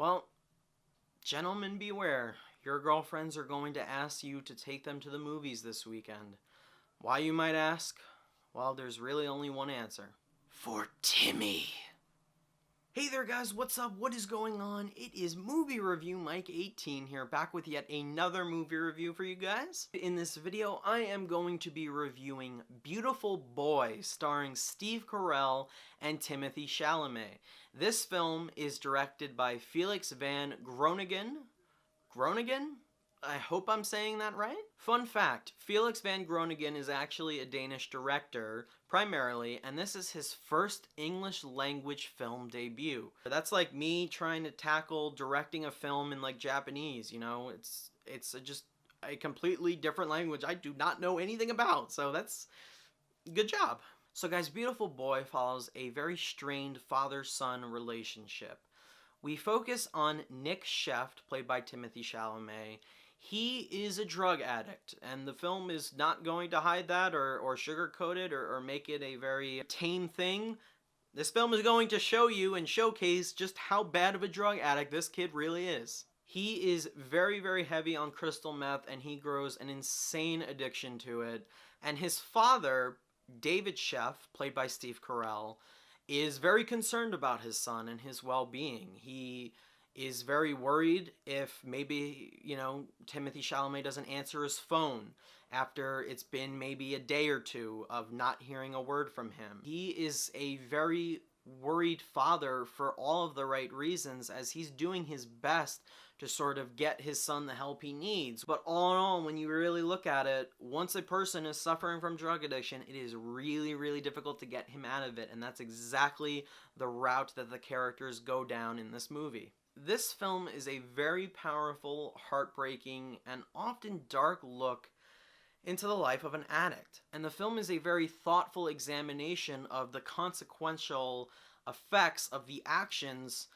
Well, gentlemen beware. Your girlfriends are going to ask you to take them to the movies this weekend. Why, you might ask? Well, there's really only one answer. For Timmy. Hey there guys, what's up? What is going on? It is Movie Review Mike 18 here, back with yet another movie review for you guys. In this video, I am going to be reviewing Beautiful Boy, starring Steve Carell and Timothee Chalamet. This film is directed by Felix Van Groeningen. Groeningen? I hope I'm saying that right. Fun fact, Felix Van Groeningen is actually a Danish director, primarily, and this is his first English language film debut. That's like me trying to tackle directing a film in like Japanese, you know? It's just a completely different language I do not know anything about, so that's good job. So guys, Beautiful Boy follows a very strained father-son relationship. We focus on Nick Sheft, played by Timothee Chalamet. He is a drug addict, and the film is not going to hide that or sugarcoat it or make it a very tame thing. This film is going to show you and showcase just how bad of a drug addict this kid really is. He is very, very heavy on crystal meth, and he grows an insane addiction to it. And his father, David Sheft, played by Steve Carell, is very concerned about his son and his well-being. He is very worried if maybe, you know, Timothee Chalamet doesn't answer his phone after it's been maybe a day or two of not hearing a word from him. He is a very worried father for all of the right reasons, as he's doing his best to sort of get his son the help he needs. But all in all, when you really look at it, once a person is suffering from drug addiction, it is really, really difficult to get him out of it, and that's exactly the route that the characters go down in this movie. This film is a very powerful, heartbreaking, and often dark look into the life of an addict. And the film is a very thoughtful examination of the consequential effects of the actions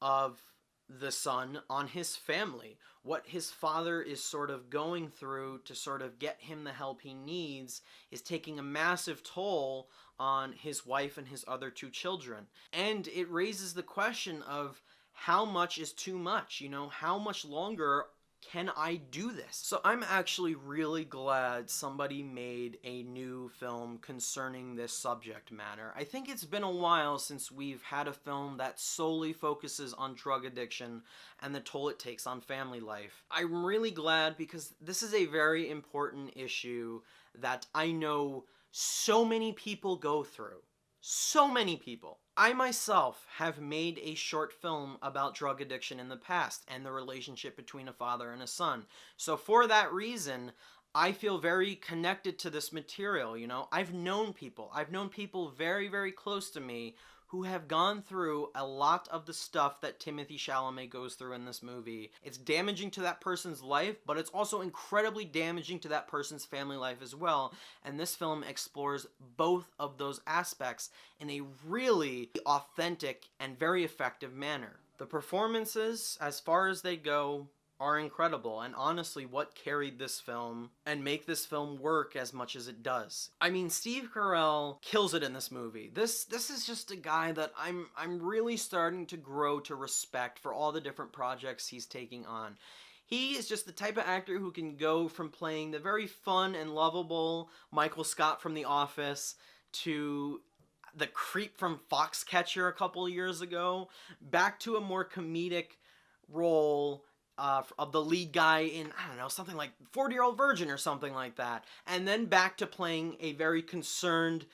of the son on his family. What his father is sort of going through to sort of get him the help he needs is taking a massive toll on his wife and his other two children. And it raises the question of how much is too much? You know, how much longer can I do this? So I'm actually really glad somebody made a new film concerning this subject matter. I think it's been a while since we've had a film that solely focuses on drug addiction and the toll it takes on family life. I'm really glad because this is a very important issue that I know so many people go through. So many people. I myself have made a short film about drug addiction in the past and the relationship between a father and a son. So for that reason, I feel very connected to this material, you know. I've known people very, very close to me who have gone through a lot of the stuff that Timothee Chalamet goes through in this movie. It's damaging to that person's life, but it's also incredibly damaging to that person's family life as well. And this film explores both of those aspects in a really authentic and very effective manner. The performances, as far as they go, are incredible, and honestly what carried this film and make this film work as much as it does. I mean, Steve Carell kills it in this movie. This is just a guy that I'm really starting to grow to respect for all the different projects he's taking on. He is just the type of actor who can go from playing the very fun and lovable Michael Scott from The Office to the creep from Foxcatcher a couple years ago, back to a more comedic role of the lead guy in, I don't know, something like 40-Year-Old Virgin or something like that. And then back to playing a very concerned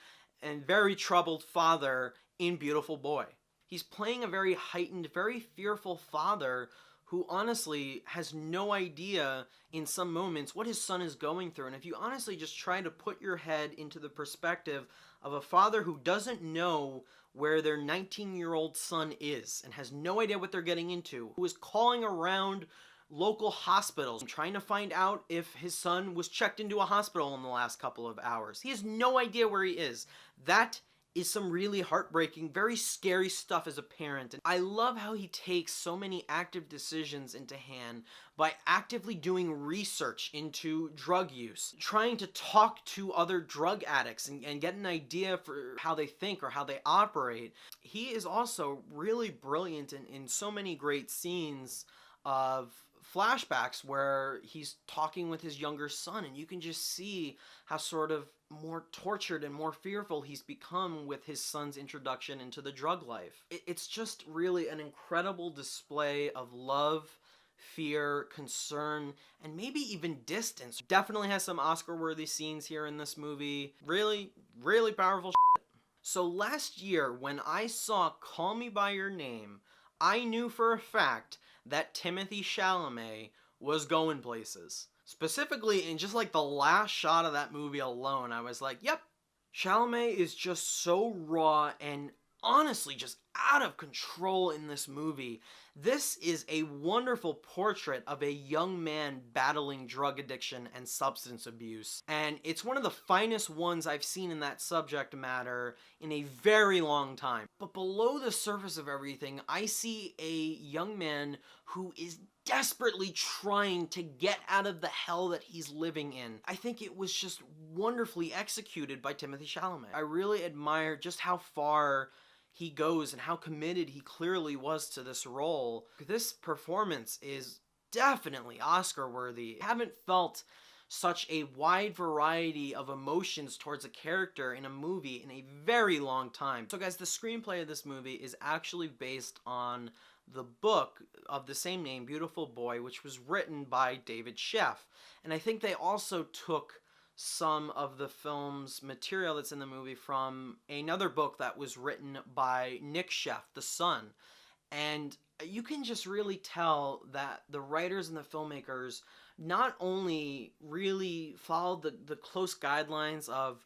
and very troubled father in Beautiful Boy. He's playing a very heightened, very fearful father who honestly has no idea in some moments what his son is going through. And if you honestly just try to put your head into the perspective of a father who doesn't know where their 19-year-old son is and has no idea what they're getting into, who is calling around local hospitals and trying to find out if his son was checked into a hospital in the last couple of hours. He has no idea where he is. That is some really heartbreaking, very scary stuff as a parent. And I love how he takes so many active decisions into hand by actively doing research into drug use, trying to talk to other drug addicts and get an idea for how they think or how they operate. He is also really brilliant in so many great scenes of flashbacks where he's talking with his younger son, and you can just see how sort of more tortured and more fearful he's become with his son's introduction into the drug life. It's just really an incredible display of love, fear, concern, and maybe even distance. Definitely has some Oscar-worthy scenes here in this movie. Really, really powerful shit. So last year, when I saw Call Me By Your Name, I knew for a fact that Timothee Chalamet was going places. Specifically, in just like the last shot of that movie alone, I was like, yep, Chalamet is just so raw and honestly just out of control in this movie. This is a wonderful portrait of a young man battling drug addiction and substance abuse, and it's one of the finest ones I've seen in that subject matter in a very long time. But below the surface of everything, I see a young man who is desperately trying to get out of the hell that he's living in. I think it was just wonderfully executed by Timothée Chalamet. I really admire just how far he goes and how committed he clearly was to this role. This performance is definitely Oscar worthy. I haven't felt such a wide variety of emotions towards a character in a movie in a very long time. So guys, the screenplay of this movie is actually based on the book of the same name, Beautiful Boy, which was written by David Sheff. And I think they also took some of the film's material that's in the movie from another book that was written by Nick Sheff, the son. And you can just really tell that the writers and the filmmakers not only really followed the close guidelines of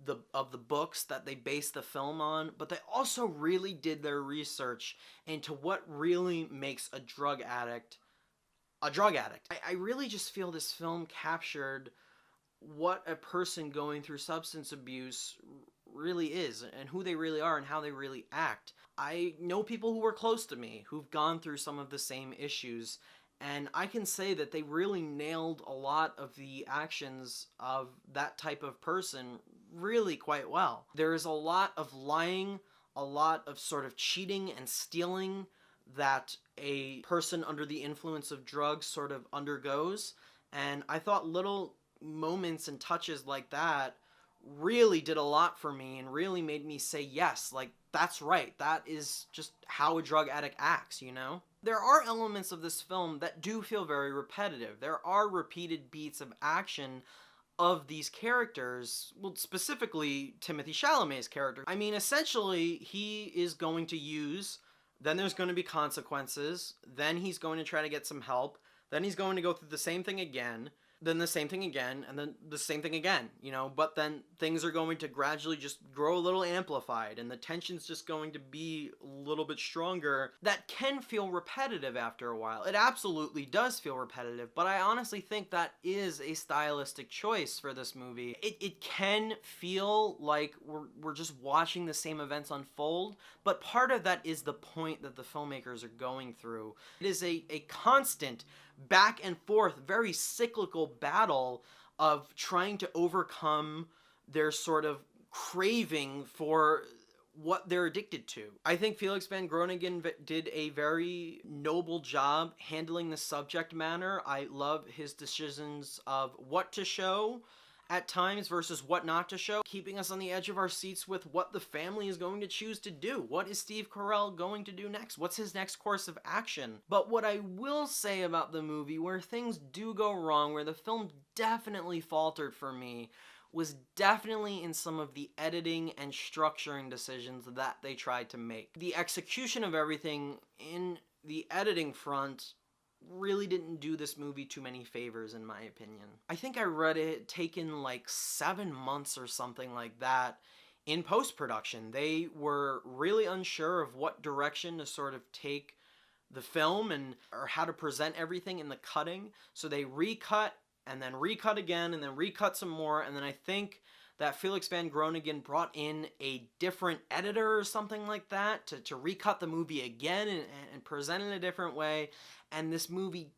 the books that they based the film on, but they also really did their research into what really makes a drug addict a drug addict. I really just feel this film captured what a person going through substance abuse really is and who they really are and how they really act. I know people who are close to me who've gone through some of the same issues, and I can say that they really nailed a lot of the actions of that type of person really quite well. There is a lot of lying, a lot of sort of cheating and stealing that a person under the influence of drugs sort of undergoes, and I thought little moments and touches like that really did a lot for me and really made me say, yes, like, that's right, that is just how a drug addict acts, you know? There are elements of this film that do feel very repetitive. There are repeated beats of action of these characters, well, specifically Timothée Chalamet's character. I mean, essentially, he is going to use, then there's going to be consequences, then he's going to try to get some help, then he's going to go through the same thing again, then the same thing again, and then the same thing again, you know, but then things are going to gradually just grow a little amplified, and the tension's just going to be a little bit stronger. That can feel repetitive after a while. It absolutely does feel repetitive, but I honestly think that is a stylistic choice for this movie. It can feel like we're just watching the same events unfold, but part of that is the point that the filmmakers are going through. It is a constant back and forth, very cyclical battle of trying to overcome their sort of craving for what they're addicted to. I think Felix Van Groeningen did a very noble job handling the subject matter. I love his decisions of what to show at times versus what not to show, keeping us on the edge of our seats with what the family is going to choose to do. What is Steve Carell going to do next? What's his next course of action? But what I will say about the movie, where things do go wrong, where the film definitely faltered for me, was definitely in some of the editing and structuring decisions that they tried to make. The execution of everything in the editing front really didn't do this movie too many favors, in my opinion. I think I read it taken like 7 months or something like that in post-production. They were really unsure of what direction to sort of take the film and or how to present everything in the cutting, so they recut and then recut again and then recut some more, and then I think that Felix Van Groeningen brought in a different editor or something like that to recut the movie again and present it in a different way. And this movie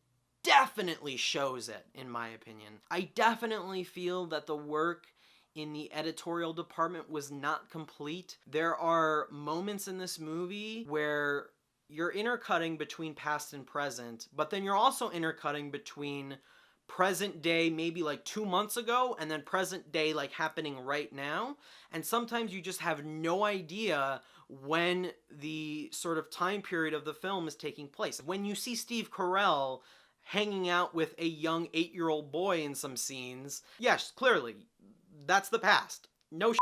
definitely shows it, in my opinion. I definitely feel that the work in the editorial department was not complete. There are moments in this movie where you're intercutting between past and present, but then you're also intercutting between present day maybe like 2 months ago and then present day like happening right now. And sometimes you just have no idea when the sort of time period of the film is taking place. When you see Steve Carell hanging out with a young 8-year-old boy in some scenes, yes, clearly, that's the past. No shit.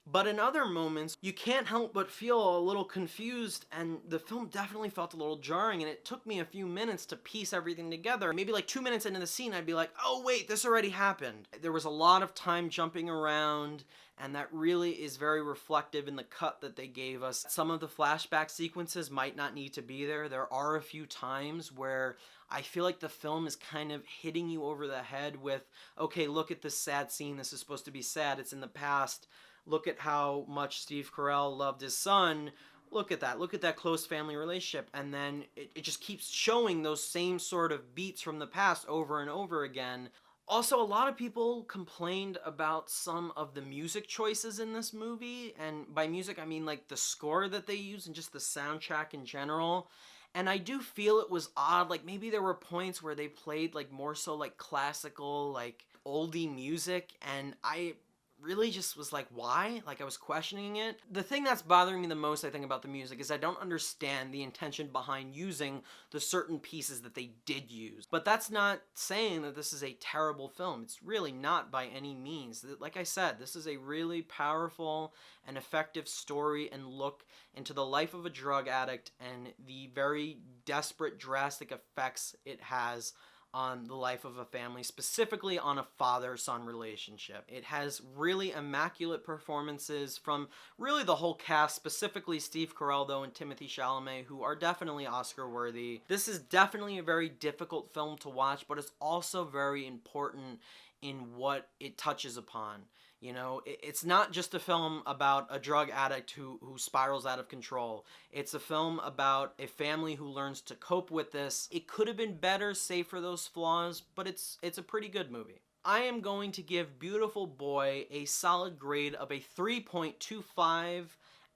But in other moments, you can't help but feel a little confused, and the film definitely felt a little jarring, and it took me a few minutes to piece everything together. Maybe like 2 minutes into the scene, I'd be like, oh wait, this already happened. There was a lot of time jumping around, and that really is very reflective in the cut that they gave us. Some of the flashback sequences might not need to be there. There are a few times where I feel like the film is kind of hitting you over the head with, okay, look at this sad scene. This is supposed to be sad. It's in the past. Look at how much Steve Carell loved his son. Look at that. Look at that close family relationship. And then it just keeps showing those same sort of beats from the past over and over again. Also, a lot of people complained about some of the music choices in this movie. And by music, I mean like the score that they use and just the soundtrack in general. And I do feel it was odd. Like maybe there were points where they played like more so like classical, like oldie music. And I really just was like, why? Like I was questioning it. The thing that's bothering me the most, I think, about the music is I don't understand the intention behind using the certain pieces that they did use. But that's not saying that this is a terrible film. It's really not by any means. Like I said, this is a really powerful and effective story and look into the life of a drug addict and the very desperate, drastic effects it has on the life of a family, specifically on a father-son relationship. It has really immaculate performances from really the whole cast, specifically Steve Carell, though, and Timothee Chalamet, who are definitely Oscar-worthy. This is definitely a very difficult film to watch, but it's also very important in what it touches upon. You know, it's not just a film about a drug addict who spirals out of control. It's a film about a family who learns to cope with this. It could have been better, save for those flaws, but it's a pretty good movie. I am going to give Beautiful Boy a solid grade of a 3.25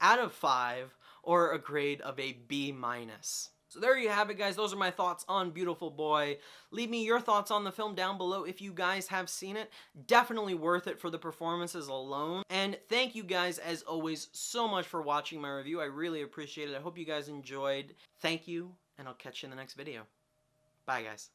out of 5, or a grade of a B-. So there you have it, guys. Those are my thoughts on Beautiful Boy. Leave me your thoughts on the film down below if you guys have seen it. Definitely worth it for the performances alone. And thank you guys, as always, so much for watching my review. I really appreciate it. I hope you guys enjoyed. Thank you, and I'll catch you in the next video. Bye, guys.